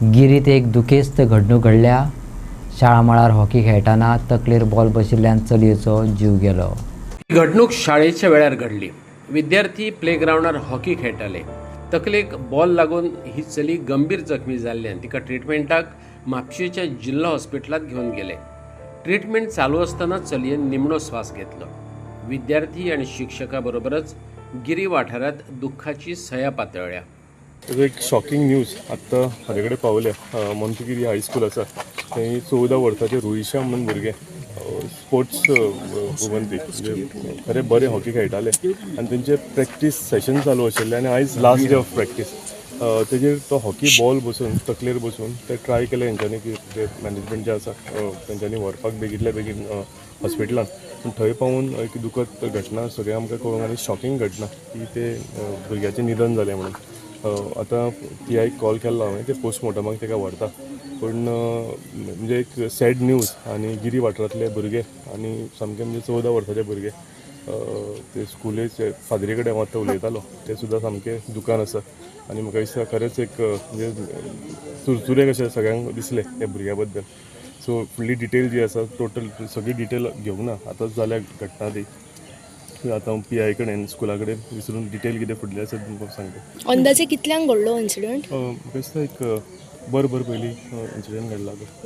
गिरीत एक दुखेस्त घडणूक घडल्या. शाळा मळार हॉकी खेळटाना तकलेर बॉल बशिल्ल्यान चलयेचो जीव गेलो. ही घडणूक शाळेच्या वेळार घडली. विद्यार्थी प्लेग्राउंडार हॉकी खेळटाले. तकलेक बॉल लागून ही चली गंभीर जखमी जाल्ल्यान तिका ट्रिटमेंटाक म्हापशेच्या जिल्हा हॉस्पिटलात घेवन गेले. ट्रिटमेंट चालू असताना चलयेन निमणो श्वास घेतलो. विद्यार्थी आणि शिक्षका बरोबरच गिरी वाठारात दुःखाची सया पातळल्या. एक शॉकिंग न्यूज आत्ता हाजे कडेन पावल्या. मोंतगिरी हायस्कूल आसा थंय 14 वर्साचे रुईश्याम म्हणून भुरगे स्पोर्ट्स वुमन ती म्हणजे खरे बरे हॉकी खेळटाले आनी तेंचे प्रॅक्टीस सेशन चालू आशिल्लें आनी आयज लास्ट डे ऑफ प्रॅक्टीस. तेजेर तो हॉकी बॉल बसून तकलेर बसून ते ट्राय केले हेंच्यांनी की ते मॅनेजमेंट जे आसा तेंच्यांनी व्हरपाक बेगितल्या बेगीन हॉस्पिटलान. पूण थंय पावून एक दुखद घटना सगळें आमकां कळून आनी शॉकिंग घटना की ते भुरग्याचें निधन जालें म्हणून. आतां PIक कॉल केल्लो हांवें ते पोस्टमॉर्टमाक ताका व्हरता. पूण म्हणजे एक सॅड न्यूज. आनी गिरी वाठारांतले भुरगे आनी सामके म्हणजे 14 वर्साचे भुरगे ते स्कुलेचे फादरी कडेन वता उलयतालो ते सुद्दां सामके दुकान आसा. आनी म्हाका दिसता खरेंच एक म्हणजे चुरचुरे कशें सगळ्यांक दिसले त्या भुरग्या बद्दल. सो फुडली डिटेल जी आसा टोटल सगळी डिटेल घेवंक ना आतांच जाल्या घटना ती. आतां हांव PI कडेन स्कुला कडेन विचारून डिटेल कितें फुडलें आसा तुमकां सांगता. अंदाजे कितल्यांक घडलो इन्सिडंट? म्हाका दिसता एक बर पयलीं इन्सिडंट घडला तो.